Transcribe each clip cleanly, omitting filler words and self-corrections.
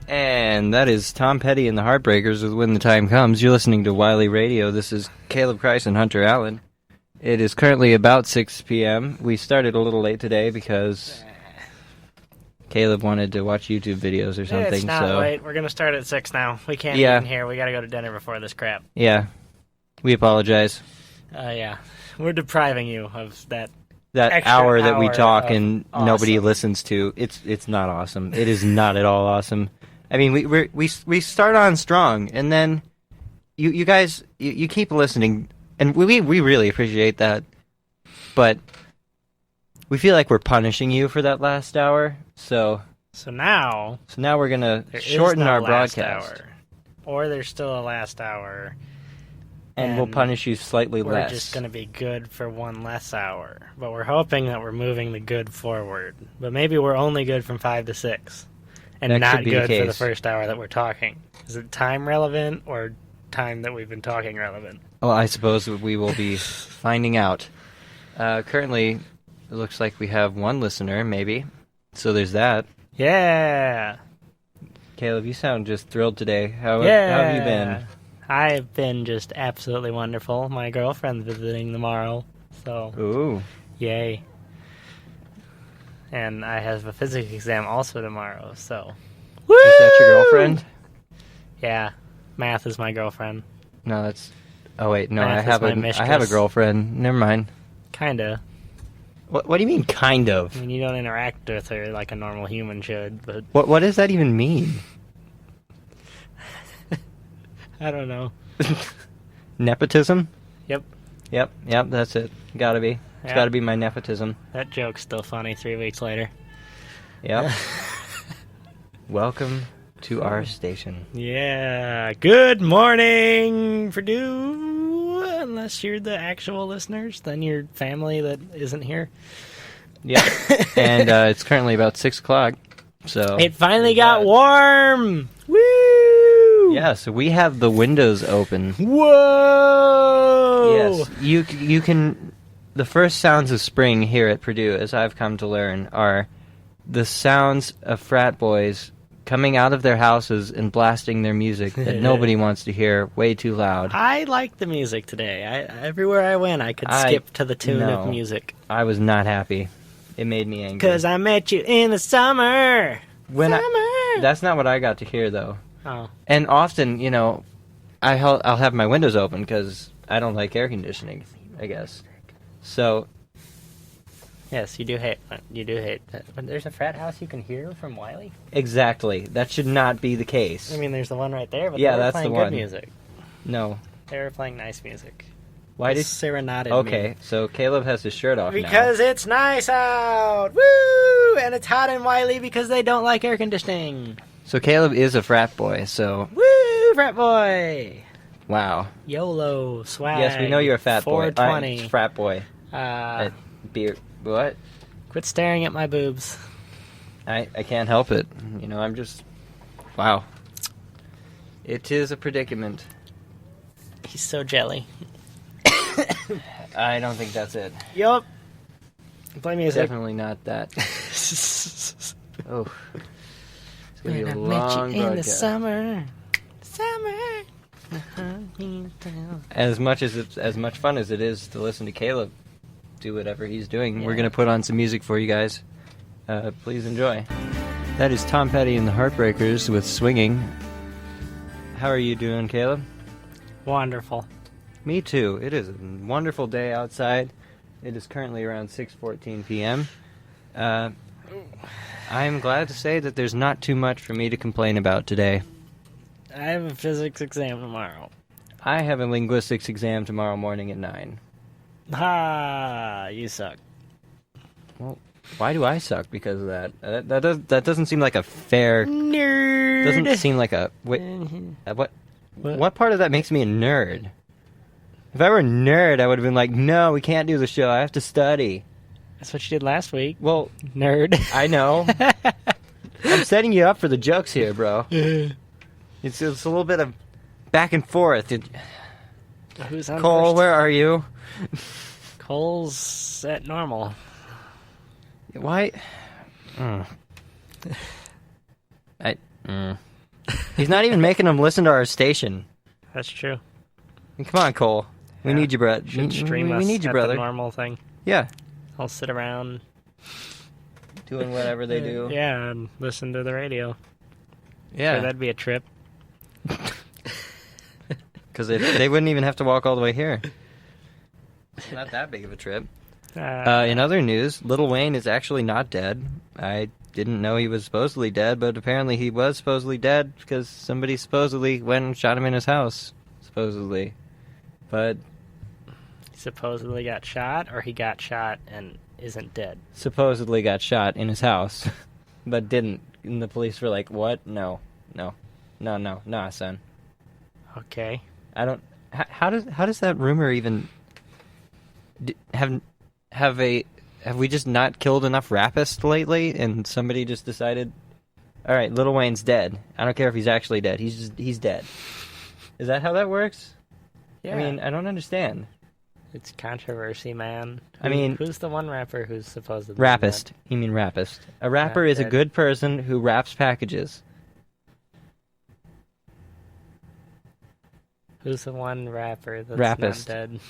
And that is Tom Petty and the Heartbreakers with When the Time Comes. You're listening to Wiley Radio. This is Caleb Christ and Hunter Allen. It is currently about 6 p.m. We started a little late today because Caleb wanted to watch YouTube videos or something. It's not late. We're going to start at 6 now. We can't eat in here. We got to go to dinner before this crap. Yeah. We apologize. Yeah. We're depriving you of that hour that we talk and awesome. Nobody listens to. It's not awesome. It is not at all awesome. I mean, we start on strong, and then you guys you keep listening, and we really appreciate that. But we feel like we're punishing you for that last hour, so now we're gonna shorten our broadcast, hour. Or there's still a last hour. And we'll punish you slightly less. We're just going to be good for one less hour. But we're hoping that we're moving the good forward. But maybe we're only good from 5 to 6. And that not good for the first hour that we're talking. Is it time relevant or time that we've been talking relevant? Well, I suppose we will be finding out. Currently, it looks like we have one listener, maybe. So there's that. Yeah! Caleb, you sound just thrilled today. How have you been? I've been just absolutely wonderful. My girlfriend's visiting tomorrow, so ooh, yay! And I have a physics exam also tomorrow, so woo! Is that your girlfriend? Yeah, math is my girlfriend. No, that's. Oh wait, no, I have a girlfriend. Never mind. Kinda. What do you mean, kind of? I mean, you don't interact with her like a normal human should, but what does that even mean? I don't know. Nepotism? Yep, that's it. Gotta be. It's gotta be my nepotism. That joke's still funny 3 weeks later. Yep. Welcome to our station. Yeah. Good morning, Purdue. Unless you're the actual listeners, then your family that isn't here. Yeah. And it's currently about 6 o'clock. So it finally got warm. Woo! Yeah, so we have the windows open. Whoa! Yes, you can. The first sounds of spring here at Purdue, as I've come to learn, are the sounds of frat boys coming out of their houses and blasting their music that nobody wants to hear way too loud. I liked the music today. Everywhere I went, I could skip to the tune of music. I was not happy. It made me angry. 'Cause I met you in the summer. That's not what I got to hear, though. Oh. And often, I'll have my windows open because I don't like air conditioning, I guess. So. Yes, you do hate that. But there's a frat house you can hear from Wiley? Exactly. That should not be the case. I mean, there's the one right there, but yeah, they were that's playing the good one. music. No. They were playing nice music. Why did serenaded me? Okay, so Caleb has his shirt off because now. It's nice out! Woo! And it's hot in Wiley because they don't like air conditioning. So Caleb is a frat boy, so... Woo! Frat boy! Wow. YOLO, swag. Yes, we know you're a fat boy. 420. Frat boy. Beer... What? Quit staring at my boobs. I can't help it. I'm just... Wow. It is a predicament. He's so jelly. I don't think that's it. Yup. Play music. Definitely not that. Oh. It's going to be a long met you in the broadcast. summer. As much fun as it is to listen to Caleb do whatever he's doing, we're going to put on some music for you guys. Please enjoy. That is Tom Petty and the Heartbreakers with Swinging. How are you doing, Caleb? Wonderful. Me too. It is a wonderful day outside. It is currently around 6:14 p.m. I am glad to say that there's not too much for me to complain about today. I have a physics exam tomorrow. I have a linguistics exam tomorrow morning at 9. Ha! You suck. Well, why do I suck because of that? That doesn't seem like a fair... Nerd! Doesn't seem like a... Wait, what part of that makes me a nerd? If I were a nerd, I would have been like, no, we can't do the show. I have to study. That's what you did last week. Well... Nerd. I know. I'm setting you up for the jokes here, bro. It's a little bit of back and forth. Who's on Cole, first? where are you? Cole's at normal. Why? He's not even making them listen to our station. That's true. Come on, Cole. We need you, brother. Should stream us we need you, at brother. the normal thing. Yeah. I'll sit around Doing whatever they do. Yeah, and listen to the radio. Yeah. Sure, that'd be a trip. Because they wouldn't even have to walk all the way here. It's not that big of a trip. In other news, Lil Wayne is actually not dead. I didn't know he was supposedly dead, but apparently he was supposedly dead because somebody supposedly went and shot him in his house. Supposedly. But... He supposedly got shot, or he got shot and isn't dead? Supposedly got shot in his house, but didn't. And the police were like, what? No, nah, son. Okay. I don't... How does that rumor even... Have we just not killed enough rapists lately, and somebody just decided, all right, Lil Wayne's dead. I don't care if he's actually dead. He's dead. Is that how that works? Yeah. I mean, I don't understand. It's controversy, man. Who's the one rapper who's supposedly Rappist. dead? You mean rapist? A rapper is a good person who wraps packages. Who's the one rapper that's Rappist. not dead?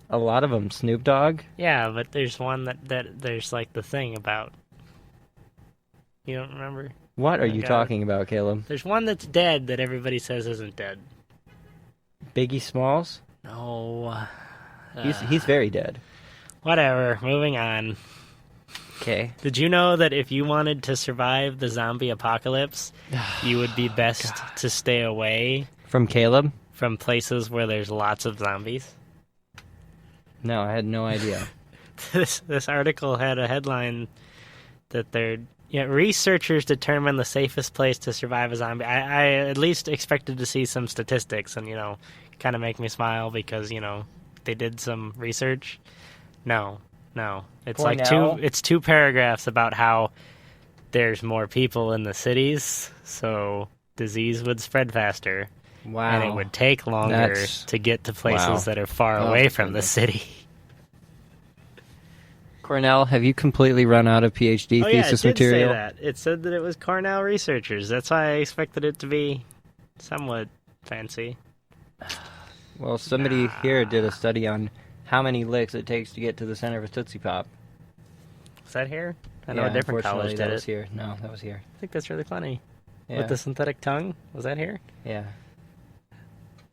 A lot of them. Snoop Dogg. Yeah, but there's one that there's like the thing about. You don't remember? What are you talking about, Caleb? There's one that's dead that everybody says isn't dead. Biggie Smalls? No. He's very dead. Whatever. Moving on. Okay. Did you know that if you wanted to survive the zombie apocalypse, you would be best to stay away from Caleb? From places where there's lots of zombies? No, I had no idea. This article had a headline that researchers determine the safest place to survive a zombie. I at least expected to see some statistics and, kind of make me smile because, they did some research. No. It's it's two paragraphs about how there's more people in the cities, so disease would spread faster. Wow. And it would take longer to get to places that are far away from the city. Cornell, have you completely run out of PhD thesis material? Say that. It said that it was Cornell researchers. That's why I expected it to be somewhat fancy. Well, somebody here did a study on how many licks it takes to get to the center of a Tootsie Pop. Is that here? I know a different college did that was here. No, that was here. I think that's really funny. Yeah. With the synthetic tongue? Was that here? Yeah.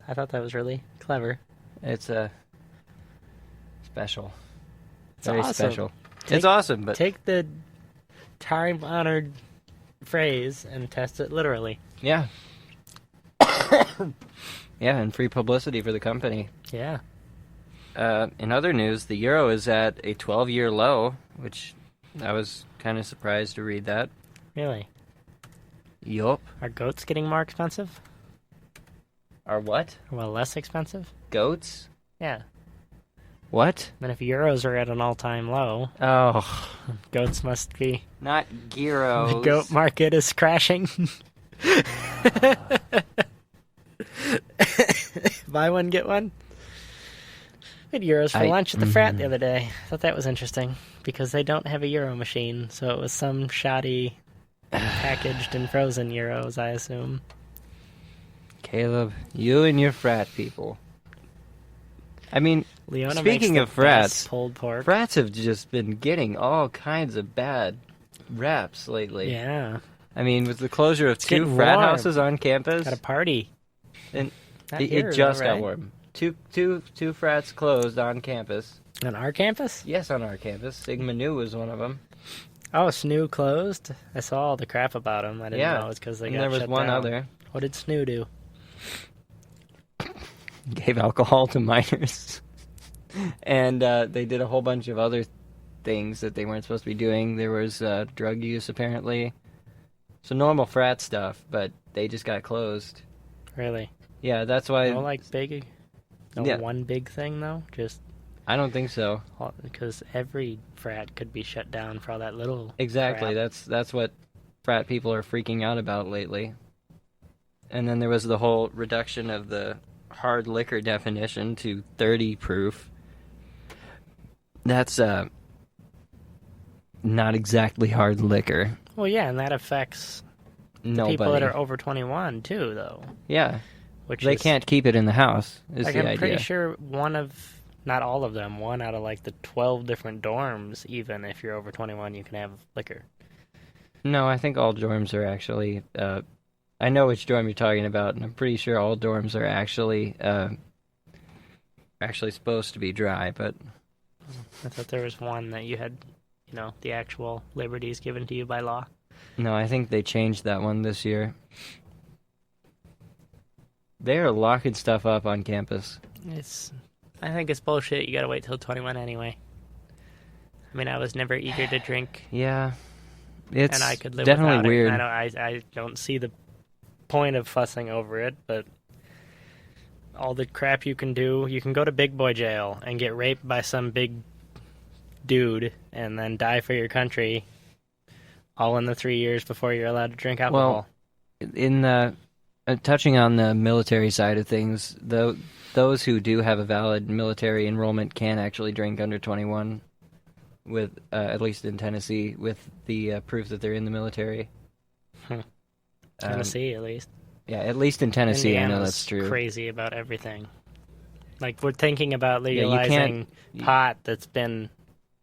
I thought that was really clever. It's special. It's very awesome. Special. It's awesome, but... Take the time-honored phrase and test it literally. Yeah. Yeah, and free publicity for the company. Yeah. In other news, the euro is at a 12-year low, which I was kind of surprised to read that. Really? Yup. Are goats getting more expensive? Are what? Well, less expensive? Goats? Yeah. What? And if euros are at an all-time low... Oh. Goats must be... Not gyros. The goat market is crashing. Buy one, get one. We had euros for lunch at the frat the other day. I thought that was interesting because they don't have a euro machine, so it was some shoddy packaged and frozen euros, I assume. Caleb, you and your frat people. I mean, Leona speaking of frats, pulled pork. Frats have just been getting all kinds of bad raps lately. Yeah. I mean, with the closure of two frat houses on campus. Got a party. And it just got warm. Two frats closed on campus. On our campus? Yes, on our campus. Sigma Nu was one of them. Oh, SNU closed? I saw all the crap about them. I didn't know it was because they got shut down. There was one other. What did SNU do? Gave alcohol to minors. And they did a whole bunch of other things that they weren't supposed to be doing. There was drug use, apparently. So normal frat stuff, but they just got closed. Really? Yeah, that's why... One big thing, though? Just... I don't think so. Because every frat could be shut down for all that little Exactly. crap. That's what frat people are freaking out about lately. And then there was the whole reduction of the hard liquor definition to 30 proof. That's not exactly hard liquor. Well, yeah, and that affects Nobody. People that are over 21 too, though. Yeah. Which they can't keep it in the house, is the idea. I'm pretty sure not all of them, one out of like the 12 different dorms, even if you're over 21, you can have liquor. No, I think all dorms are actually, I know which dorm you're talking about, and I'm pretty sure all dorms are actually supposed to be dry, but... I thought there was one that you had, the actual liberties given to you by law. No, I think they changed that one this year. They are locking stuff up on campus. I think it's bullshit. You gotta wait till 21 anyway. I mean, I was never eager to drink. Yeah. It's and I could live definitely weird. I don't see the point of fussing over it, but all the crap you can do, you can go to big boy jail and get raped by some big dude and then die for your country all in the 3 years before you're allowed to drink alcohol. Well, in the touching on the military side of things, those who do have a valid military enrollment can actually drink under 21, with at least in Tennessee, with the proof that they're in the military. Tennessee, at least. Yeah, at least in Tennessee, Indiana's I know that's true. Crazy about everything. Like, we're thinking about legalizing pot that's been,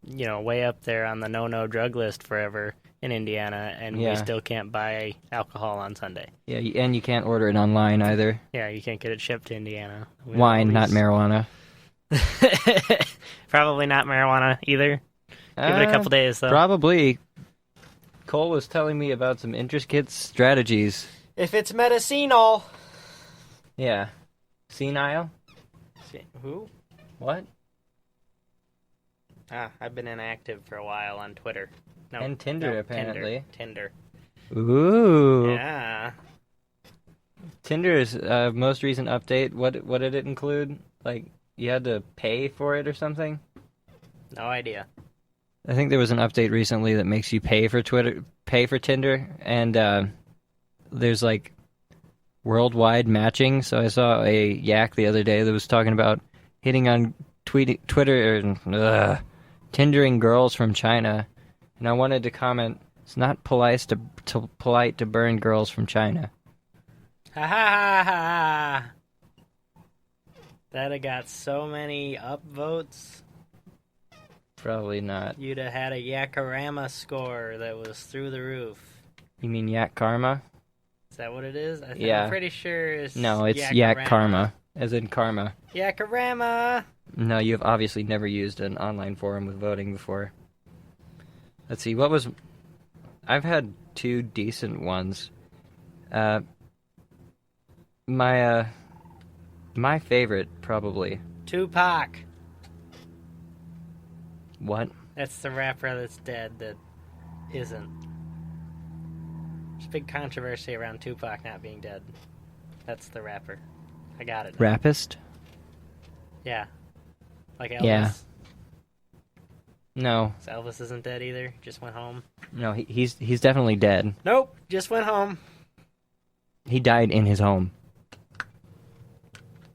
way up there on the no drug list forever in Indiana, and we still can't buy alcohol on Sunday. Yeah, and you can't order it online either. Yeah, you can't get it shipped to Indiana. Wine, not marijuana. Probably not marijuana either. Give it a couple days, though. Probably. Cole was telling me about some intricate strategies. If it's medicinal. Yeah. Senile? Who? What? I've been inactive for a while on Twitter. No, and Tinder, apparently. Tinder. Ooh. Yeah. Tinder's most recent update, what did it include? Like, you had to pay for it or something? No idea. I think there was an update recently that makes you pay for Tinder, and there'sですworldwide matching. So I saw a yak the other day that was talking about hitting on Twitter and Tindering girls from China, and I wanted to comment, it's not polite to burn girls from China. Ha ha ha ha! That'd have got so many upvotes. Probably not. You'd have had a Yakarama score that was through the roof. You mean Yak Karma? Is that what it is? I'm pretty sure it's No, it's Yakarama. Yak Karma, as in karma. Yakarama! No, you've obviously never used an online forum with voting before. Let's see, I've had two decent ones. My favorite, probably. Tupac. What? That's the rapper that's dead that isn't. There's a big controversy around Tupac not being dead. That's the rapper. I got it now. Rappist? Yeah. Like Elvis? Yeah. No. So Elvis isn't dead either? Just went home? No, he's definitely dead. Nope, just went home. He died in his home.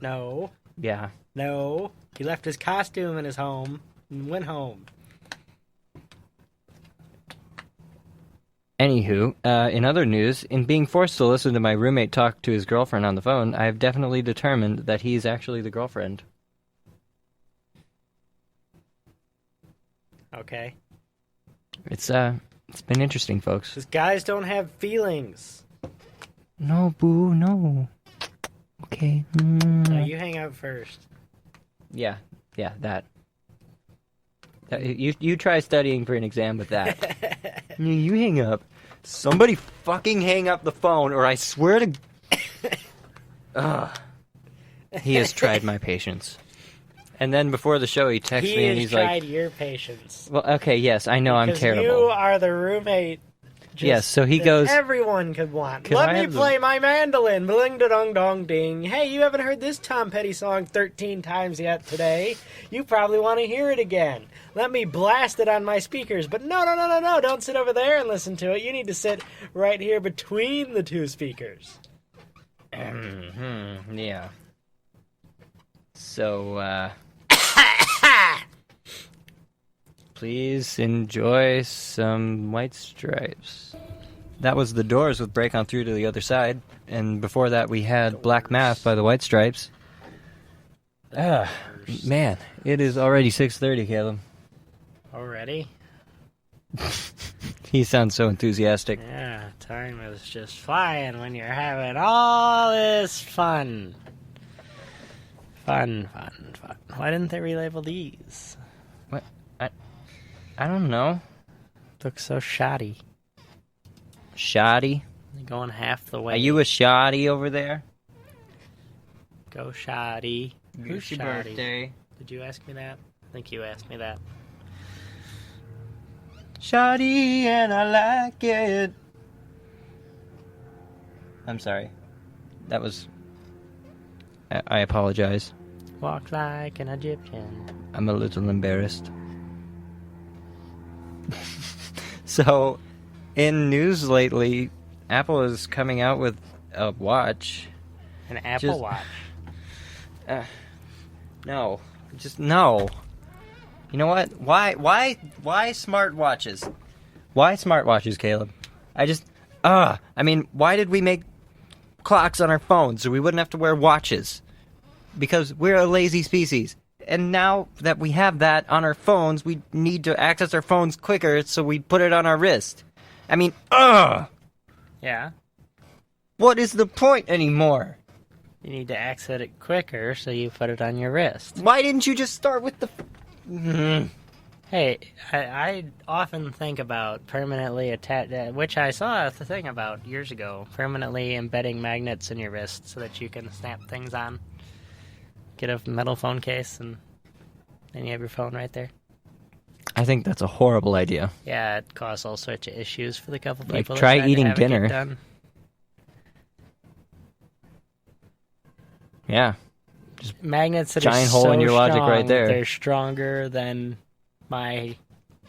No. Yeah. No. He left his costume in his home and went home. Anywho, in other news, in being forced to listen to my roommate talk to his girlfriend on the phone, I have definitely determined that he's actually the girlfriend. Okay. It's been interesting, folks. Because guys don't have feelings. No, boo, no. Okay. No, you hang up first. Yeah, that. You try studying for an exam with that. You hang up. Somebody fucking hang up the phone, or I swear to... Ugh. He has tried my patience. And then before the show, he texted me and he's like... He has tried your patience. Well, okay, yes, I know I'm terrible. Because you are the roommate. Yes, so he goes... Everyone could want. Let me play my mandolin. Bling-da-dong-dong-ding. Hey, you haven't heard this Tom Petty song 13 times yet today. You probably want to hear it again. Let me blast it on my speakers. But no. Don't sit over there and listen to it. You need to sit right here between the two speakers. Yeah. So, please enjoy some White Stripes. That was The Doors with Break On Through to the Other Side. And before that, we had Black Math by the White Stripes. Man, it is already 6:30, Caleb. Already? He sounds so enthusiastic. Yeah, time is just flying when you're having all this fun. Fun. Why didn't they relabel these? What? I don't know. Looks so shoddy. Shoddy? You're going half the way. Are you a shoddy over there? Go shoddy. Who's your shoddy? birthday? Did you ask me that? I think you asked me that. Shoddy and I like it. I'm sorry. That was... I apologize. Walk like an Egyptian. I'm a little embarrassed. So, in news lately, Apple is coming out with a watch. An Apple Watch? No. Just no. You know what? Why smartwatches? Why smartwatches, Caleb? I mean, why did we make clocks on our phones so we wouldn't have to wear watches? Because we're a lazy species. And now that we have that on our phones, we need to access our phones quicker, so we put it on our wrist. I mean, Yeah. What is the point anymore? You need to access it quicker, so you put it on your wrist. Why didn't you just start with the... Hey, I often think about permanently which I saw the thing about years ago, permanently embedding magnets in your wrist so that you can snap things on. Get a metal phone case, and then you have your phone right there. I think that's a horrible idea. Yeah, it caused all sorts of issues for the couple Like, people. try that eating have it get dinner. done. Yeah. Magnets that giant are hole so in your logic strong, right there. They're stronger than my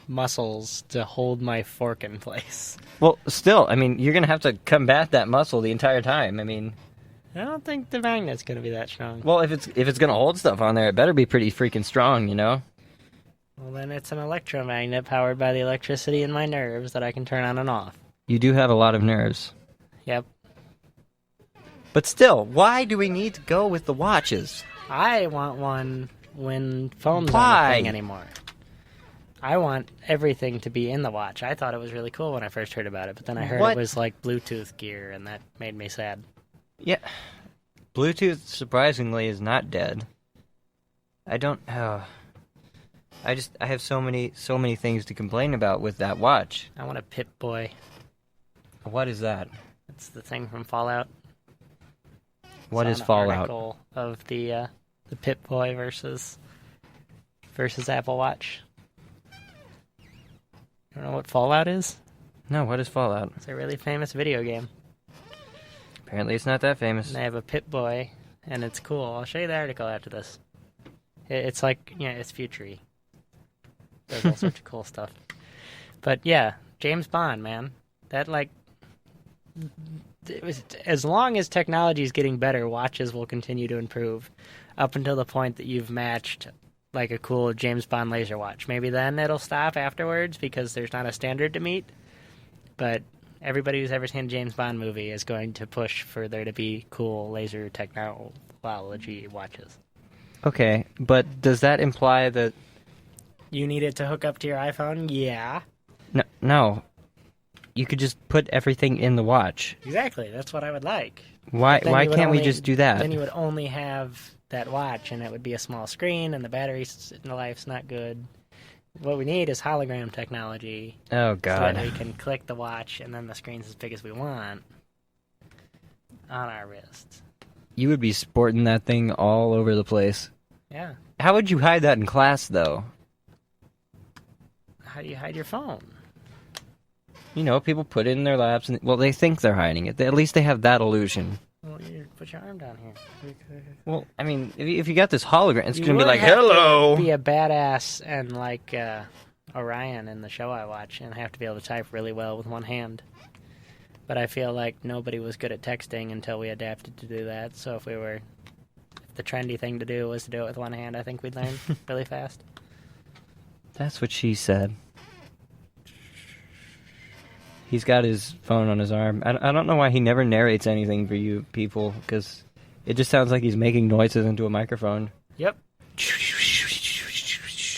muscles to hold my fork in place. Well, still, I mean, you're going to have to combat that muscle the entire time. I mean... I don't think the magnet's going to be that strong. Well, if it's going to hold stuff on there, it better be pretty freaking strong, you know? Well, then it's an electromagnet powered by the electricity in my nerves that I can turn on and off. You do have a lot of nerves. Yep. But still, why do we need to go with the watches? I want one when phones aren't a thing anymore. I want everything to be in the watch. I thought it was really cool when I first heard about it, but then I heard it was like Bluetooth gear, and that made me sad. Yeah. Bluetooth, surprisingly, is not dead. I have so many things to complain about with that watch. I want a Pip-Boy. What is that? It's the thing from Fallout. What is Fallout? Of the Pip-Boy versus Apple Watch. You don't know what Fallout is? No, what is Fallout? It's a really famous video game. Apparently it's not that famous. And they have a Pip-Boy, and it's cool. I'll show you the article after this. It's like, it's future-y. Does all sorts of cool stuff. But yeah, James Bond, man. That, as long as technology is getting better, watches will continue to improve up until the point that you've matched like a cool James Bond laser watch. Maybe then it'll stop afterwards because there's not a standard to meet. But everybody who's ever seen a James Bond movie is going to push for there to be cool laser technology watches. Okay, but does that imply that... You need it to hook up to your iPhone? Yeah. No. You could just put everything in the watch. Exactly, that's what I would like. Why can't we just do that? Then you would only have that watch, and it would be a small screen, and the battery life's not good. What we need is hologram technology. Oh, God. So that we can click the watch, and then the screen's as big as we want on our wrist. You would be sporting that thing all over the place. Yeah. How would you hide that in class, though? How do you hide your phone? You know, people put it in their laps, and they think they're hiding it. At least they have that illusion. Well, you put your arm down here. Well, I mean, if you got this hologram, it's going to be like, hello! Be a badass and like Orion in the show I watch and have to be able to type really well with one hand. But I feel like nobody was good at texting until we adapted to do that. So if the trendy thing to do was to do it with one hand, I think we'd learn really fast. That's what she said. He's got his phone on his arm. I don't know why he never narrates anything for you people, because it just sounds like he's making noises into a microphone. Yep.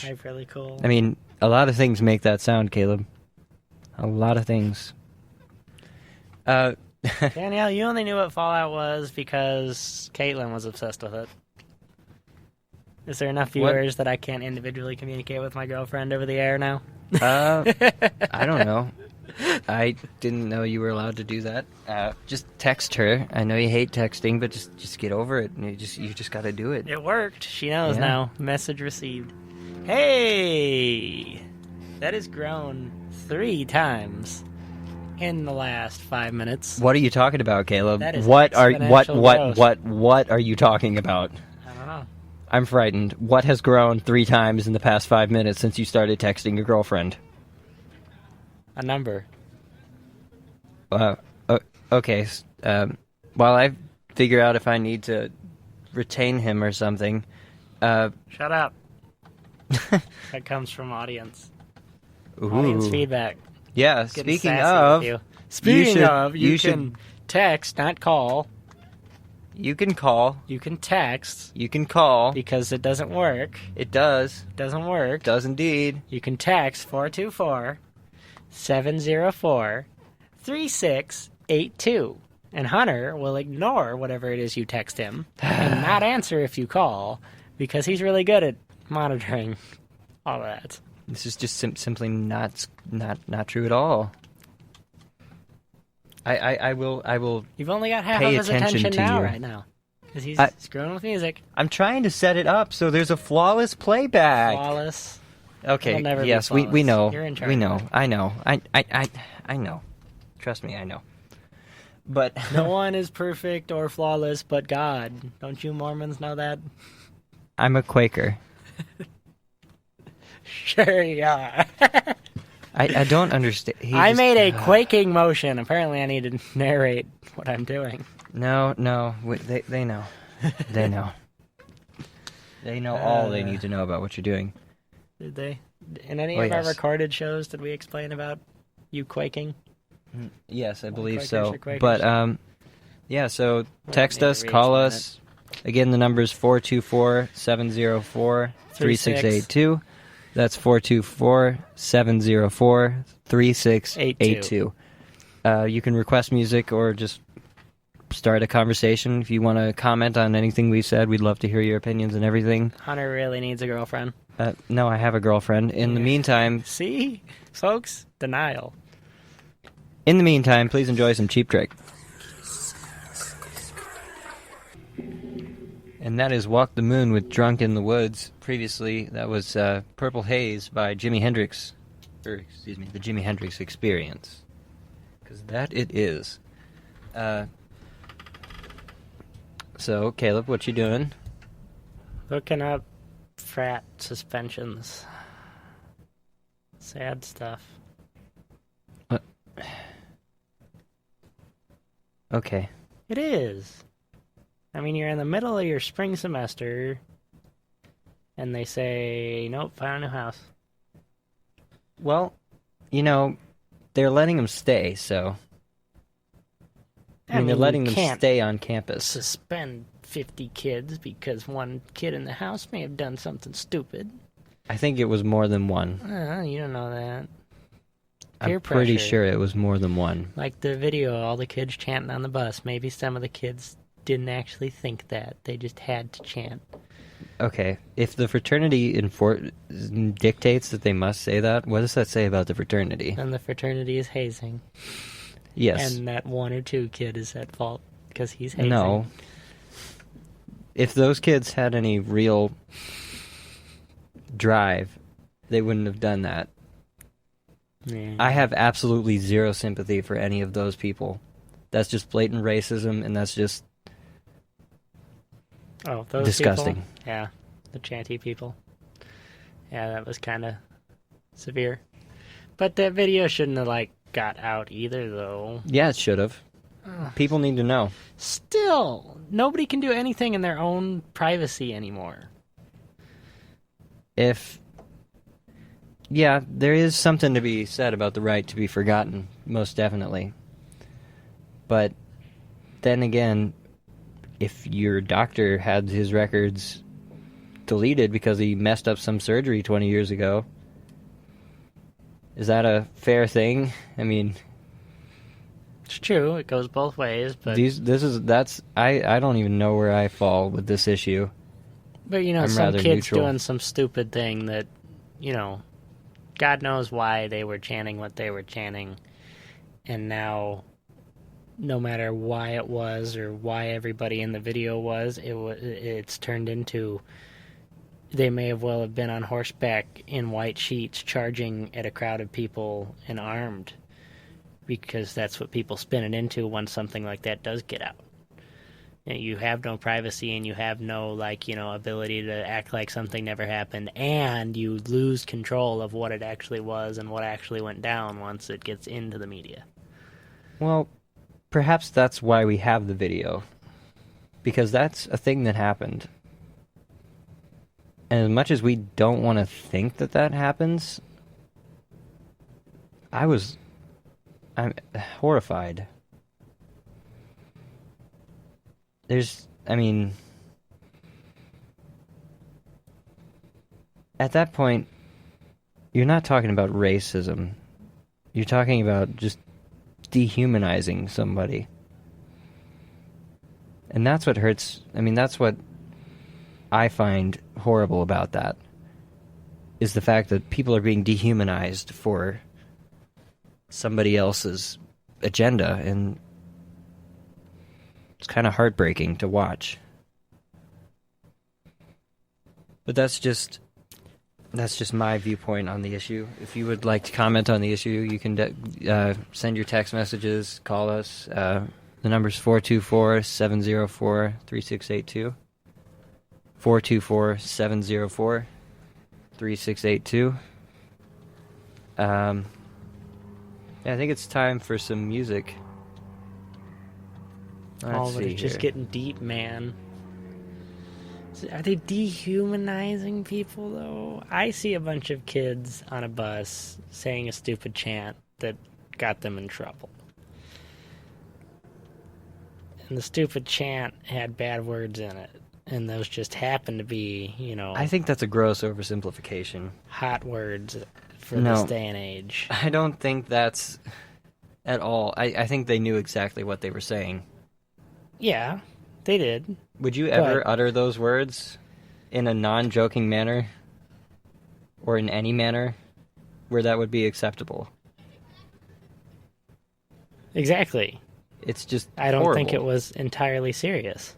Type really cool. I mean, a lot of things make that sound, Caleb. A lot of things. Danielle, you only knew what Fallout was because Caitlin was obsessed with it. Is there enough viewers that I can't individually communicate with my girlfriend over the air now? I don't know. I didn't know you were allowed to do that. Just text her. I know you hate texting, but just get over it. You just got to do it. It worked. She knows now. Message received. Hey, that has grown 3 times in the last 5 minutes. What are you talking about, Caleb? That is what are you talking about? I don't know. I'm frightened. What has grown 3 times in the past 5 minutes since you started texting your girlfriend? A number. Okay. While I figure out if I need to retain him or something. Shut up. That comes from audience. Ooh. Audience feedback. Yeah, Speaking of, you can text, not call. You can call. You can text. You can call. Because it doesn't work. It does. It doesn't work. It does indeed. You can text 424-704-3682. And Hunter will ignore whatever it is you text him and not answer if you call because he's really good at monitoring all of that. This is just simply not true at all. I will. You've only got half of his attention now, right now, because he's screwing with music. I'm trying to set it up so there's a flawless playback. Flawless. Okay. Yes, we know. You're in charge. We know. I know. I know. Trust me, I know. But no one is perfect or flawless but God. Don't you Mormons know that? I'm a Quaker. Sure you are. I don't understand. I made a quaking motion. Apparently I need to narrate what I'm doing. No. They know. They know. They know all they need to know about what you're doing. Did they? In any of our recorded shows, did we explain about you quaking? Yes, I believe so. But, yeah, so text us, call us. Again, the number is 424-704-3682. That's 424-704-3682. You can request music or just start a conversation. If you want to comment on anything we said, we'd love to hear your opinions and everything. Hunter really needs a girlfriend. No, I have a girlfriend. In the meantime... See? Folks, denial. In the meantime, please enjoy some Cheap Trick. And that is Walk the Moon with Drunk in the Woods. Previously, that was Purple Haze by Jimi Hendrix. The Jimi Hendrix Experience. Because that it is. So, Caleb, what you doing? Looking up frat suspensions. Sad stuff. Okay. It is. I mean, you're in the middle of your spring semester, and they say, nope, find a new house. Well, they're letting them stay, so... I mean, they're letting them stay on campus. Suspend 50 kids because one kid in the house may have done something stupid. I think it was more than one. You don't know that. I'm pretty sure it was more than one. Like the video, all the kids chanting on the bus. Maybe some of the kids didn't actually think that. They just had to chant. Okay, if the fraternity dictates that they must say that, what does that say about the fraternity? And the fraternity is hazing. Yes. And that 1 or 2 kid is at fault because he's hazing. No. If those kids had any real drive, they wouldn't have done that. Yeah. I have absolutely zero sympathy for any of those people. That's just blatant racism, and that's just those disgusting. People? Yeah, the chanty people. Yeah, that was kind of severe. But that video shouldn't have, got out either, though. Yeah, it should have. People need to know. Still, nobody can do anything in their own privacy anymore. Yeah, there is something to be said about the right to be forgotten, most definitely. But then again, if your doctor had his records deleted because he messed up some surgery 20 years ago, is that a fair thing? I mean, it's true. It goes both ways, but I don't even know where I fall with this issue. But some kids neutral. Doing some stupid thing that, God knows why they were chanting what they were chanting, and now, no matter why it was or why everybody in the video was, it's turned into. They may have been on horseback in white sheets charging at a crowd of people and armed, because that's what people spin it into when something like that does get out. You have no privacy and you have no ability to act like something never happened, and you lose control of what it actually was and what actually went down once it gets into the media. Well, perhaps that's why we have the video, because that's a thing that happened. And as much as we don't want to think that happens, I'm horrified. At that point, you're not talking about racism. You're talking about just dehumanizing somebody. And that's what hurts. That's what I find horrible about that, is the fact that people are being dehumanized for somebody else's agenda, and it's kind of heartbreaking to watch. But that's just my viewpoint on the issue. If you would like to comment on the issue, you can send your text messages, call us. The number's 424-704-3682. 424-704-3682. I think it's time for some music. But it's just getting deep, man. Are they dehumanizing people, though? I see a bunch of kids on a bus saying a stupid chant that got them in trouble. And the stupid chant had bad words in it. And those just happen to be, I think that's a gross oversimplification. Hot words for this day and age. I don't think that's at all. I think they knew exactly what they were saying. Yeah, they did. Would you ever utter those words in a non-joking manner? Or in any manner where that would be acceptable? Exactly. It's just I don't horrible. think it was entirely serious.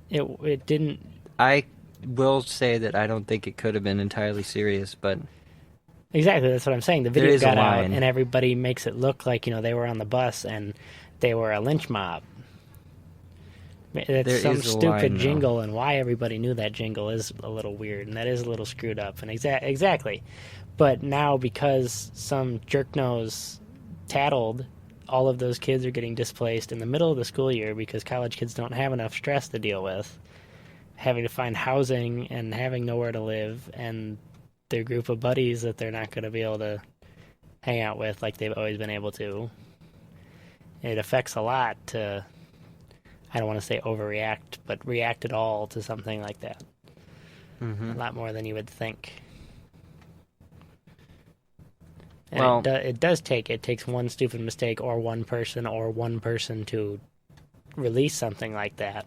It didn't. I will say that I don't think it could have been entirely serious, but exactly, that's what I'm saying. The video got out, and everybody makes it look like they were on the bus and they were a lynch mob. It's some stupid jingle, and why everybody knew that jingle is a little weird, and that is a little screwed up. And exactly, but now because some jerk-nose tattled, all of those kids are getting displaced in the middle of the school year because college kids don't have enough stress to deal with, having to find housing and having nowhere to live, and their group of buddies that they're not going to be able to hang out with like they've always been able to. It affects a lot to, I don't want to say overreact, but react at all to something like that. Mm-hmm. A lot more than you would think. And it takes one stupid mistake or one person to release something like that.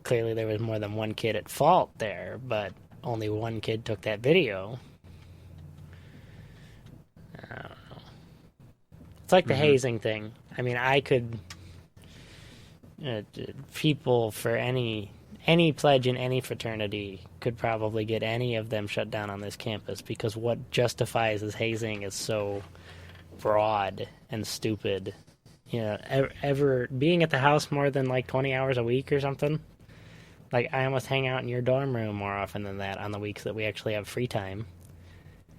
Clearly there was more than one kid at fault there, but only one kid took that video. I don't know. It's like the hazing thing. People for any pledge in any fraternity could probably get any of them shut down on this campus, because what justifies as hazing is so broad and stupid. Ever being at the house more than 20 hours a week or something? I almost hang out in your dorm room more often than that on the weeks that we actually have free time.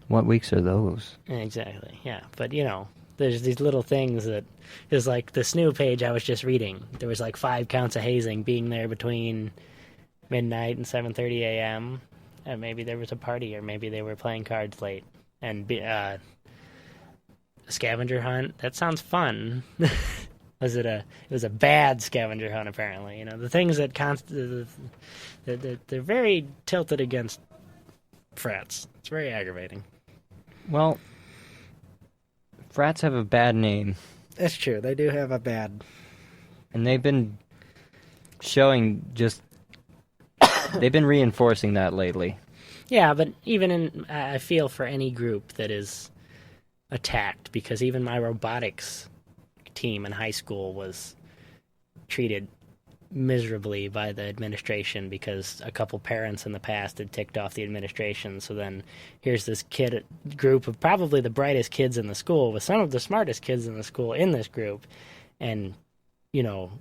What weeks are those? Exactly, yeah. But, there's these little things that is like the SNU page I was just reading. There was 5 counts of hazing, being there between midnight and 7:30 a.m. And maybe there was a party, or maybe they were playing cards late. And A scavenger hunt? That sounds fun. It was a bad scavenger hunt, apparently. You know, the things that they're very tilted against frats. It's very aggravating. Well, frats have a bad name. That's true. They do have a bad... And they've been showing just... they've been reinforcing that lately. Yeah, but even I feel for any group that is attacked, because even my robotics team in high school was treated miserably by the administration because a couple parents in the past had ticked off the administration. So then here's this group of probably the brightest kids in the school with some of the smartest kids in the school in this group. And, you know,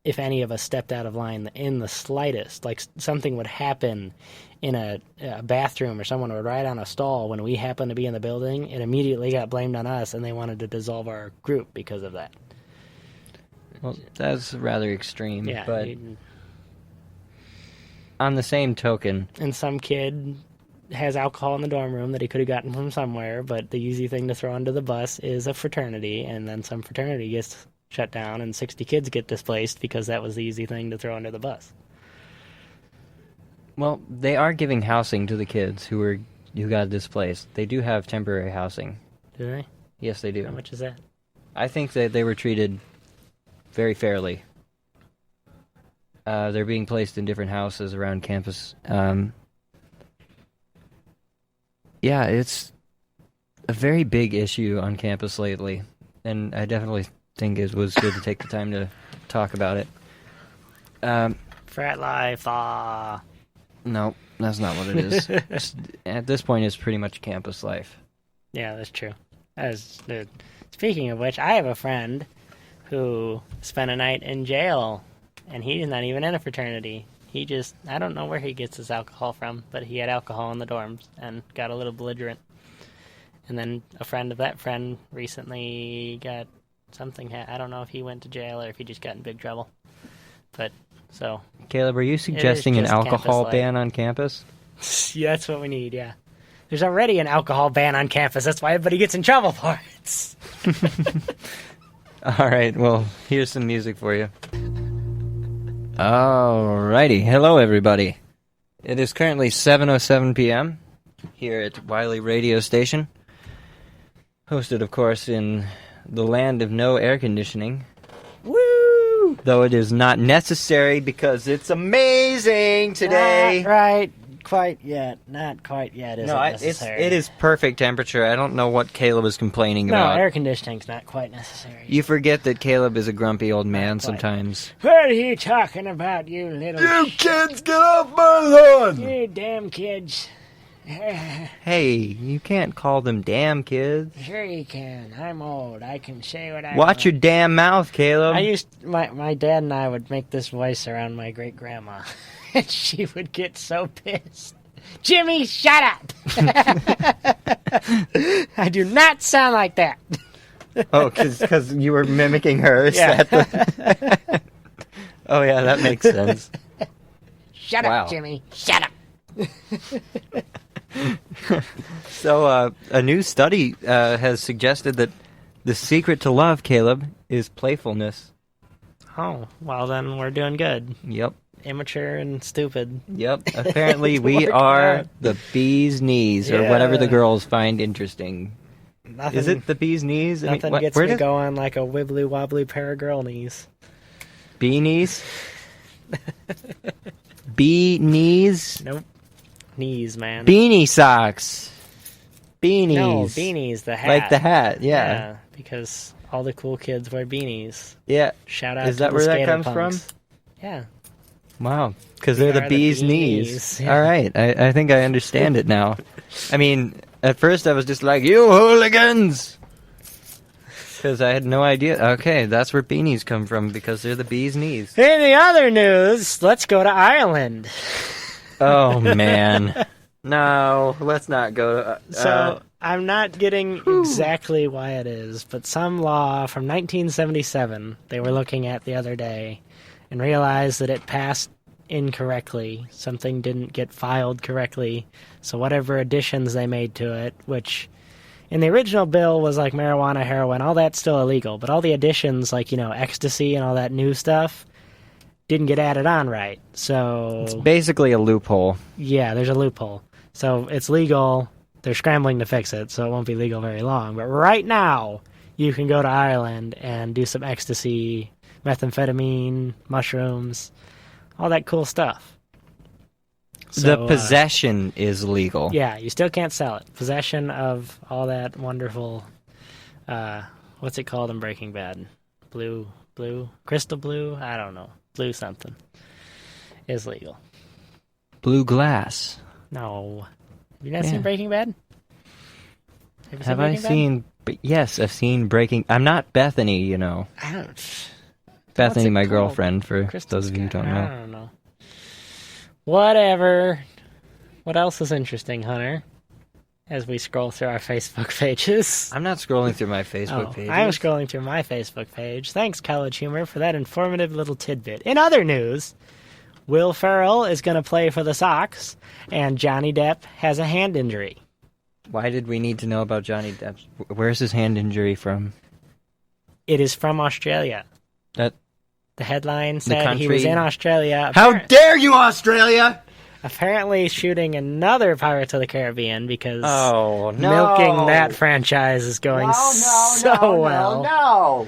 if any of us stepped out of line in the slightest, like something would happen in a bathroom or someone would ride on a stall when we happened to be in the building, it immediately got blamed on us and they wanted to dissolve our group because of that. Well, that's rather extreme, yeah, but on the same token... And some kid has alcohol in the dorm room that he could have gotten from somewhere, but the easy thing to throw under the bus is a fraternity, and then some fraternity gets shut down and 60 kids get displaced because that was the easy thing to throw under the bus. Well, they are giving housing to the kids who got displaced. They do have temporary housing. Do they? Yes, they do. How much is that? I think that they were treated very fairly. They're being placed in different houses around campus. Yeah, it's a very big issue on campus lately, and I definitely think it was good to take the time to talk about it. Frat life, No, that's not what it is. At this point, it's pretty much campus life. Yeah, that's true. Speaking of which, I have a friend who spent a night in jail, and he's not even in a fraternity. I don't know where he gets his alcohol from, but he had alcohol in the dorms and got a little belligerent. And then a friend of that friend recently got something. I don't know if he went to jail or if he just got in big trouble. But, so... Caleb, are you suggesting an alcohol ban on campus? Yeah, that's what we need, yeah. There's already an alcohol ban on campus. That's why everybody gets in trouble for it. All right, well, here's some music for you. Alrighty, hello everybody. It is currently 7:07 p.m. here at Wiley Radio Station. Hosted, of course, in the land of no air conditioning. Woo! Though it is not necessary because it's amazing today. Not quite yet, is it necessary? It is perfect temperature. I don't know what Caleb is complaining about. No, air conditioning's not quite necessary. You forget that Caleb is a grumpy old man sometimes. What are you talking about, you little... You kids, get off my lawn! You damn kids. Hey, you can't call them damn kids. Sure you can. I'm old. I can say what I want. Watch your damn mouth, Caleb. My dad and I would make this voice around my great-grandma. And she would get so pissed. Jimmy, shut up! I do not sound like that. Oh, because you were mimicking her. Yeah. Oh, yeah, that makes sense. Shut up, Jimmy. Shut up. So, a new study has suggested that the secret to love, Caleb, is playfulness. Oh, well then we're doing good. Yep. Immature and stupid. Yep. Apparently we are the bee's knees, or whatever the girls find interesting. Nothing, is it the bee's knees? Nothing gets me going like a wibbly wobbly pair of girl knees. Bee knees? Bee knees? Nope. Knees, man. Beanie socks. Beanies. No, beanies, the hat. Like the hat, yeah. Because all the cool kids wear beanies. Yeah. Shout out to the where that comes punks. from? Yeah. Wow. Because they're the bee's knees. Yeah. All right. I think I understand it now. I mean, at first I was just like, you hooligans! Because I had no idea. Okay, that's where beanies come from, because they're the bee's knees. In the other news, let's go to Ireland. Oh, man. No, let's not go to... I'm not getting exactly why it is, but some law from 1977 they were looking at the other day and realized that it passed incorrectly. Something didn't get filed correctly, so whatever additions they made to it, which in the original bill was like marijuana, heroin, all that's still illegal, but all the additions like, ecstasy and all that new stuff didn't get added on right. So it's basically a loophole. Yeah, there's a loophole. So it's legal. They're scrambling to fix it, so it won't be legal very long. But right now, you can go to Ireland and do some ecstasy, methamphetamine, mushrooms, all that cool stuff. So, the possession is legal. Yeah, you still can't sell it. Possession of all that wonderful, what's it called in Breaking Bad? Blue, crystal blue? I don't know. Blue something is legal. Blue glass. No. Have you not seen Breaking Bad? Have I seen... Yes, I've seen Breaking... I'm not Bethany, you know. I don't... Bethany, my girlfriend, for those of you who don't know. I don't know. Whatever. What else is interesting, Hunter? As we scroll through our Facebook pages. I'm not scrolling through my Facebook pages. I'm scrolling through my Facebook page. Thanks, College Humor, for that informative little tidbit. In other news... Will Ferrell is going to play for the Sox, and Johnny Depp has a hand injury. Why did we need to know about Johnny Depp? Where's his hand injury from? It is from Australia. The headline said he was in Australia. How dare you, Australia! Apparently shooting another Pirates of the Caribbean because milking that franchise is going so well. No!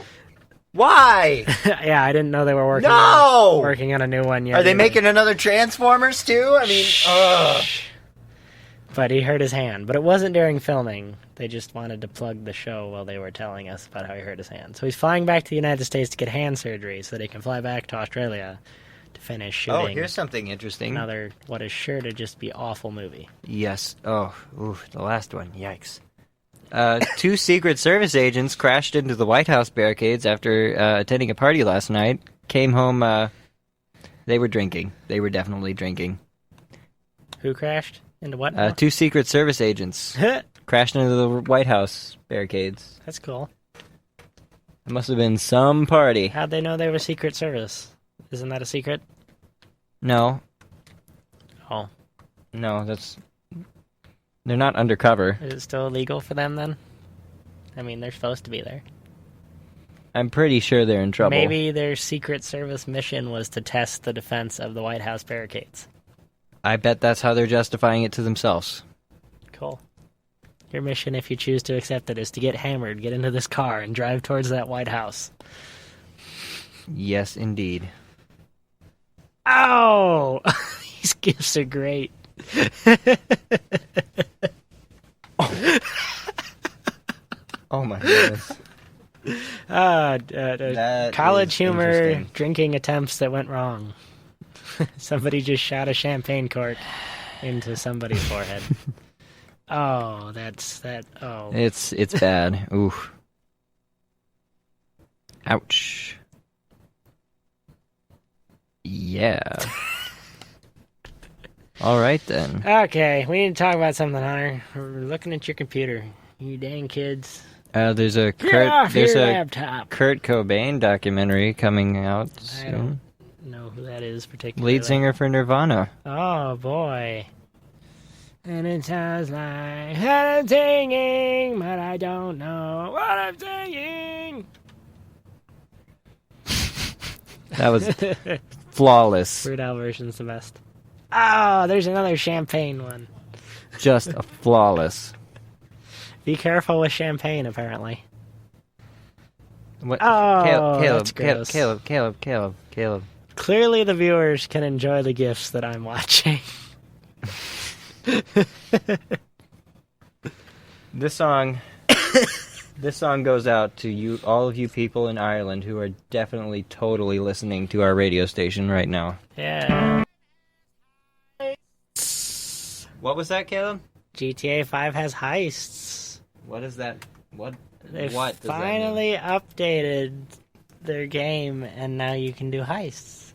Why? Yeah, I didn't know they were working on a new one yet. Are they making another Transformers too? I mean, ugh. But he hurt his hand. But it wasn't during filming. They just wanted to plug the show while they were telling us about how he hurt his hand. So he's flying back to the United States to get hand surgery so that he can fly back to Australia to finish shooting. Oh, here's something interesting. Another, what is sure to just be awful movie. Yes. Oh, the last one. Yikes. 2 Secret Service agents crashed into the White House barricades after attending a party last night. Came home, they were drinking. They were definitely drinking. Who crashed? Into what? 2 Secret Service agents crashed into the White House barricades. That's cool. It must have been some party. How'd they know they were Secret Service? Isn't that a secret? No. Oh. No, they're not undercover. Is it still illegal for them, then? I mean, they're supposed to be there. I'm pretty sure they're in trouble. Maybe their Secret Service mission was to test the defense of the White House barricades. I bet that's how they're justifying it to themselves. Cool. Your mission, if you choose to accept it, is to get hammered, get into this car, and drive towards that White House. Yes, indeed. Oh! These gifts are great. Oh my goodness. College humor drinking attempts that went wrong. Somebody just shot a champagne cork into somebody's forehead. Oh, that's that. Oh, it's bad. Oof. Ouch. Yeah. All right then. Okay, we need to talk about something, Hunter. We're looking at your computer. You dang kids. There's a Kurt Cobain documentary coming out soon. I don't know who that is particularly. Lead singer for Nirvana. Oh boy. And it sounds like I'm singing, but I don't know what I'm singing. That was flawless. Fruit Owl version's the best. Oh, there's another champagne one. Just a flawless. Be careful with champagne, apparently. What? Oh, that's gross. Caleb. Clearly the viewers can enjoy the gifs that I'm watching. This song goes out to you, all of you people in Ireland who are definitely totally listening to our radio station right now. Yeah. What was that, Caleb? GTA 5 has heists. What is that? They what does finally updated their game, and now you can do heists.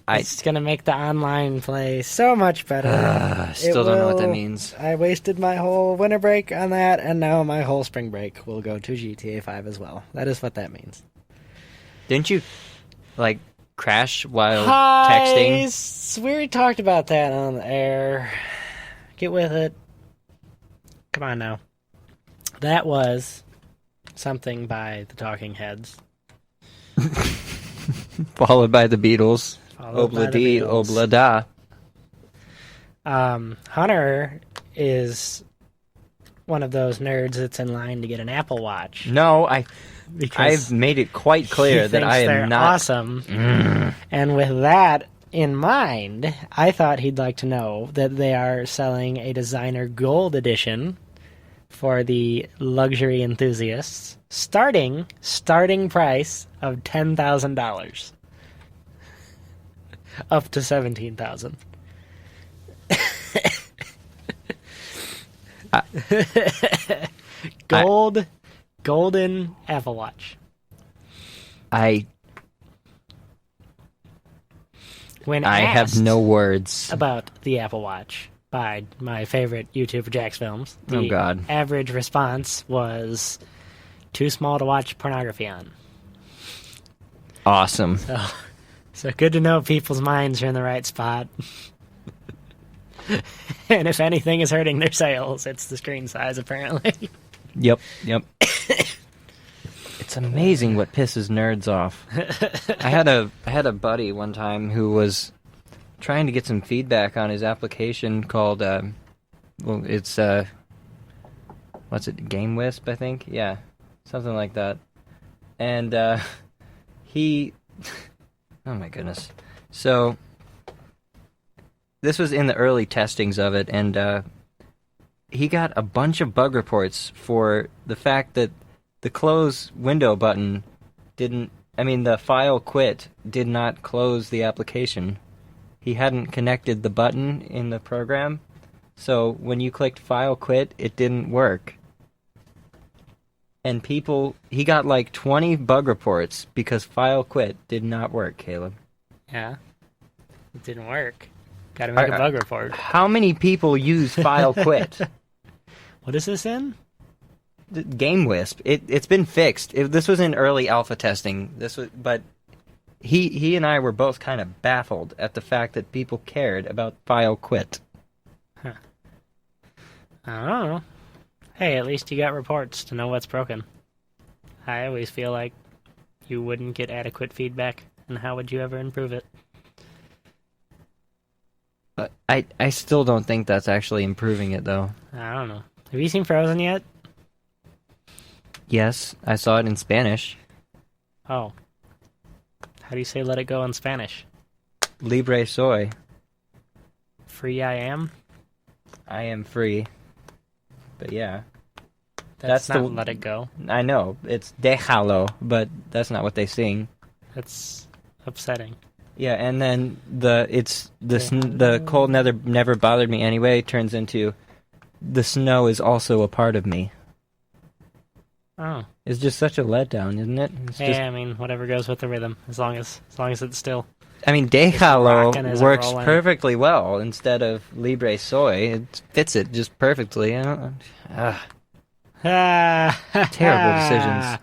It's going to make the online play so much better. Still don't know what that means. I wasted my whole winter break on that, and now my whole spring break will go to GTA 5 as well. That is what that means. Didn't you, crash while texting? We already talked about that on the air. Get with it. Come on now. That was something by the Talking Heads. Followed by the Beatles. Obla dee, obla da. Hunter is one of those nerds that's in line to get an Apple Watch. No, I've made it quite clear that I am not awesome. And with that in mind, I thought he'd like to know that they are selling a designer gold edition for the luxury enthusiasts, starting price of $10,000, up to $17,000. Golden Apple Watch. I have no words about the Apple Watch by my favorite YouTuber Jax Films. Oh God! Average response was too small to watch pornography on. Awesome. So good to know people's minds are in the right spot. And if anything is hurting their sales, it's the screen size, apparently. Yep. It's amazing what pisses nerds off. I had a buddy one time who was trying to get some feedback on his application called, it's what's it, Game Wisp, I think? Yeah, something like that. And he, oh my goodness. So this was in the early testings of it, and he got a bunch of bug reports for the fact that the close window button the file quit did not close the application. He hadn't connected the button in the program, so when you clicked file quit, it didn't work. And he got like 20 bug reports because file quit did not work, Caleb. Yeah, it didn't work. Gotta make a bug report. How many people use file quit? What is this in? Game Wisp. It's been fixed. This was in early alpha testing. But he and I were both kind of baffled at the fact that people cared about file quit. Huh. I don't know. Hey, at least you got reports to know what's broken. I always feel like you wouldn't get adequate feedback, and how would you ever improve it? I still don't think that's actually improving it, though. I don't know. Have you seen Frozen yet? Yes, I saw it in Spanish. Oh. How do you say let it go in Spanish? Libre soy. Free I am? I am free. But yeah. That's not let it go. I know. It's déjalo, but that's not what they sing. That's upsetting. Yeah, and then the cold never bothered me anyway turns into the snow is also a part of me. Oh. It's just such a letdown, isn't it? I mean, whatever goes with the rhythm, as long as it's still. I mean, déjalo works perfectly well instead of libre soy. It fits it just perfectly. Terrible decisions.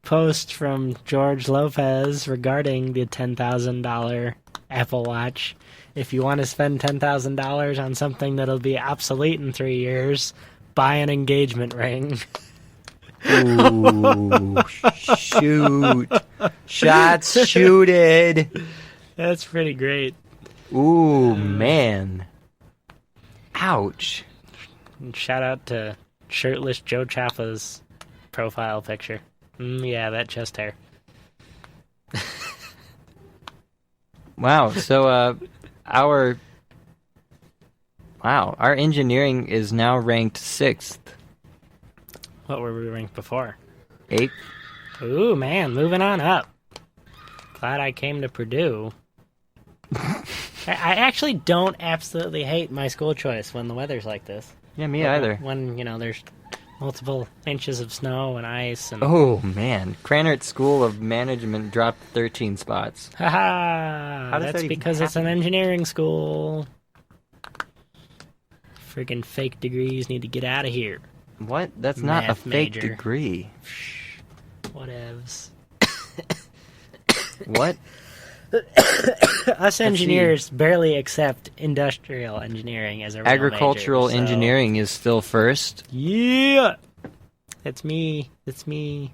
Post from George Lopez regarding the $10,000 Apple Watch. If you want to spend $10,000 on something that'll be obsolete in 3 years, buy an engagement ring. Ooh, shoot. Shots shooted. That's pretty great. Ooh, man. Ouch. And shout out to shirtless Joe Chappa's profile picture. Yeah, that chest hair. Wow, so our engineering is now ranked 6th. What were we ranked before? 8th. Ooh, man, moving on up. Glad I came to Purdue. I actually don't absolutely hate my school choice when the weather's like this. Yeah, me either. When, there's multiple inches of snow and ice. And oh, man. Krannert School of Management dropped 13 spots. Haha! That's because it's an engineering school. Friggin' fake degrees need to get out of here. What? That's not a fake degree. Whatevs. What? Us engineers barely accept industrial engineering as a real agricultural major, engineering is still first. Yeah. It's me. It's me.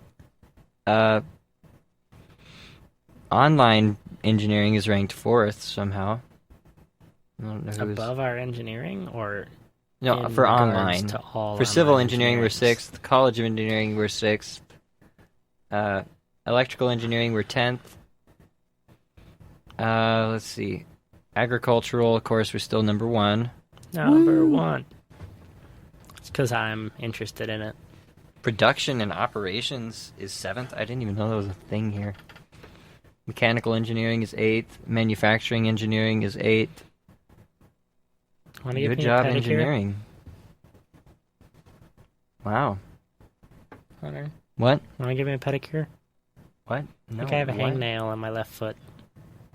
Online engineering is ranked 4th somehow. I don't know who's... Above our engineering, or no, for online. For civil engineering, we're 6th. College of engineering, we're 6th. Electrical engineering, we're 10th. Let's see. Agricultural, of course, we're still number 1. Number 1. It's because I'm interested in it. Production and operations is 7th. I didn't even know that was a thing here. Mechanical engineering is 8th. Manufacturing engineering is 8th. Good job, engineering. Wow. Hunter. What? Want to give me a pedicure? What? No. I think I have a hangnail on my left foot.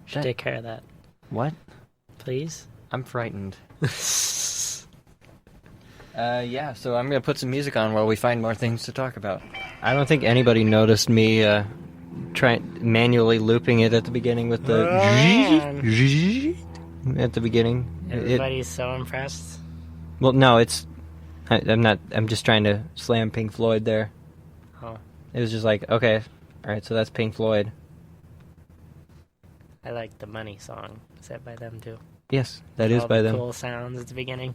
Should take care of that. What? Please? I'm frightened. Yeah, so I'm going to put some music on while we find more things to talk about. I don't think anybody noticed me manually looping it at the beginning with the at the beginning. Everybody's so impressed. Well, no, I'm just trying to slam Pink Floyd there. Oh. It was just like, okay, alright, so that's Pink Floyd. I like the Money song. Is that by them too? Yes, that is by them. Cool sounds at the beginning.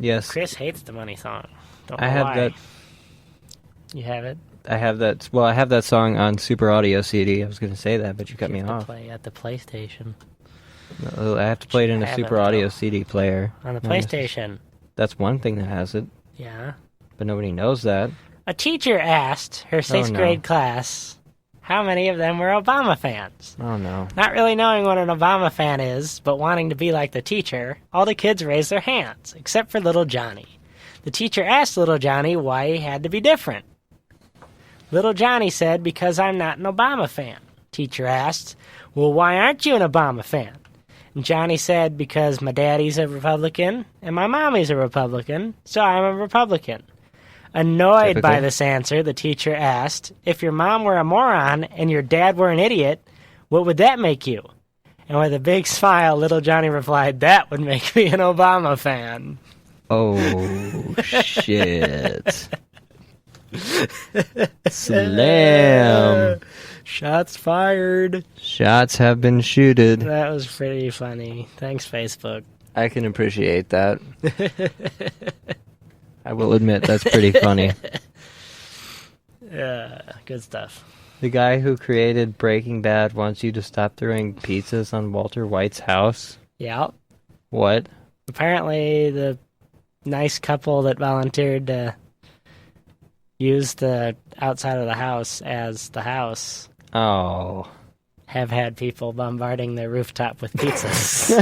Yes. Chris hates the Money song. Don't know I have why. that. You have it? I have that. Well, I have that song on Super Audio CD. I was going to say that, but you cut me off. Play at the PlayStation. No, I have to play it in a Super Audio CD player. On the PlayStation. That's one thing that has it. Yeah. But nobody knows that. A teacher asked her 6th grade class how many of them were Obama fans. Oh, no. Not really knowing what an Obama fan is, but wanting to be like the teacher, all the kids raised their hands, except for little Johnny. The teacher asked little Johnny why he had to be different. Little Johnny said, because I'm not an Obama fan. Teacher asked, well, why aren't you an Obama fan? And Johnny said, because my daddy's a Republican and my mommy's a Republican, so I'm a Republican. Annoyed by this answer, the teacher asked, if your mom were a moron and your dad were an idiot, what would that make you? And with a big smile, little Johnny replied, that would make me an Obama fan. Oh, shit. Slam. Shots fired. Shots have been shooted. That was pretty funny. Thanks, Facebook. I can appreciate that. I will admit that's pretty funny. Yeah, good stuff. The guy who created Breaking Bad wants you to stop throwing pizzas on Walter White's house? Yeah. What? Apparently the nice couple that volunteered to use the outside of the house as the house. Oh. Have had people bombarding their rooftop with pizzas.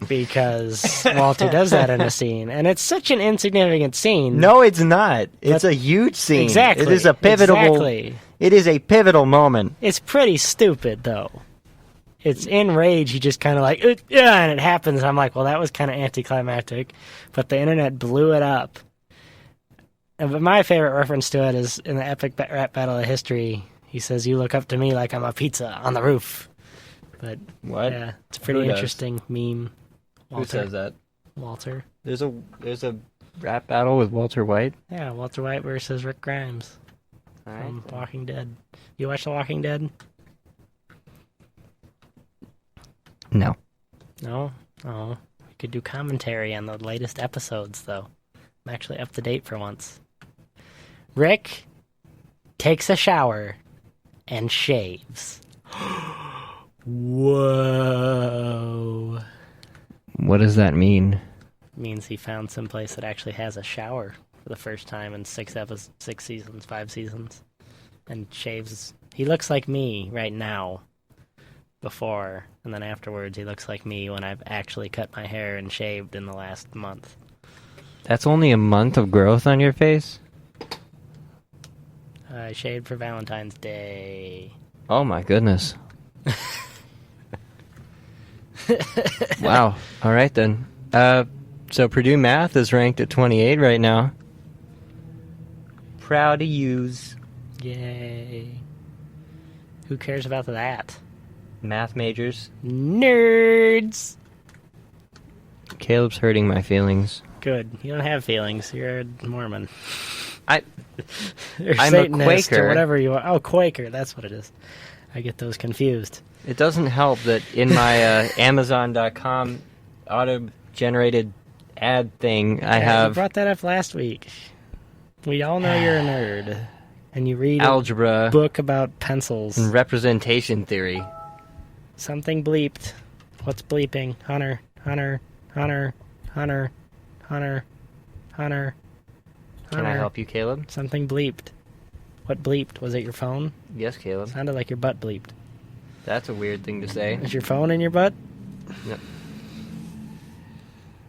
Because Walter does that in a scene. And it's such an insignificant scene. No, it's not. It's a huge scene. Exactly. It is a pivotal... Exactly. It is a pivotal moment. It's pretty stupid, though. It's in rage. He just kind of like, yeah, and it happens. And I'm like, well, that was kind of anticlimactic. But the internet blew it up. But my favorite reference to it is in the epic rap battle of history. He says, you look up to me like I'm a pizza on the roof. But what? Yeah, it's a pretty interesting meme. Walter. Who says that? Walter. There's a rap battle with Walter White? Yeah, Walter White versus Rick Grimes. From Walking Dead. You watch The Walking Dead? No. No? Oh. We could do commentary on the latest episodes, though. I'm actually up to date for once. Rick takes a shower and shaves. Whoa. What does that mean? It means he found someplace that actually has a shower for the first time in 5 seasons. And shaves. He looks like me right now. Before. And then afterwards he looks like me when I've actually cut my hair and shaved in the last month. That's only a month of growth on your face? I shaved for Valentine's Day. Oh my goodness. Wow. All right then. So Purdue Math is ranked at 28 right now. Proud to use. Yay. Who cares about that? Math majors. Nerds! Caleb's hurting my feelings. Good. You don't have feelings. You're a Mormon. I'm Satanist a Quaker. Or whatever you are. Oh, Quaker. That's what it is. I get those confused. It doesn't help that in my Amazon.com auto-generated ad thing, I have... You brought that up last week. We all know you're a nerd. And you read algebra, a book about pencils. And representation theory. Something bleeped. What's bleeping? Hunter. Can I help you, Caleb? Something bleeped. What bleeped? Was it your phone? Yes, Caleb. Sounded like your butt bleeped. That's a weird thing to say. Is your phone in your butt? No.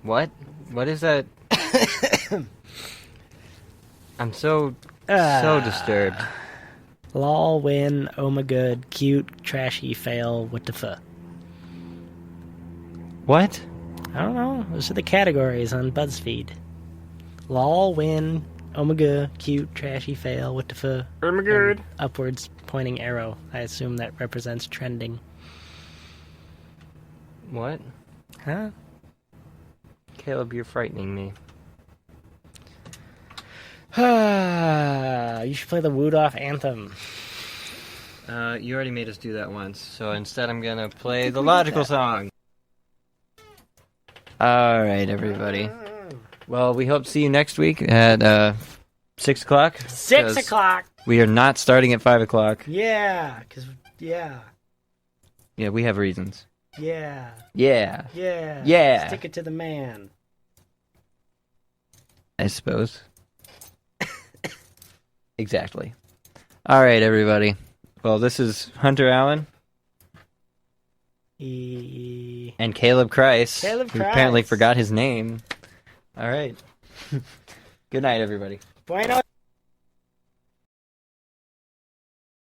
What? What is that? I'm so disturbed. Lol, win, oh my good, cute, trashy, fail, what the fuck? What? I don't know. Those are the categories on BuzzFeed. Lol, win, oh my god, cute, trashy, fail, what the fuck? Oh my god. Upwards pointing arrow. I assume that represents trending. What? Huh? Caleb, you're frightening me. You should play the Woodoff anthem. You already made us do that once, so instead I'm gonna play the logical song. Alright, everybody. Well, we hope to see you next week at 6 o'clock. 6 o'clock! We are not starting at 5 o'clock. Yeah, because, yeah. Yeah, we have reasons. Yeah. Yeah. Yeah. Yeah. Stick it to the man. I suppose. Exactly. Alright, everybody. Well, this is Hunter Allen. And Caleb Kreis. Who apparently forgot his name. Alright. Good night, everybody. Bueno.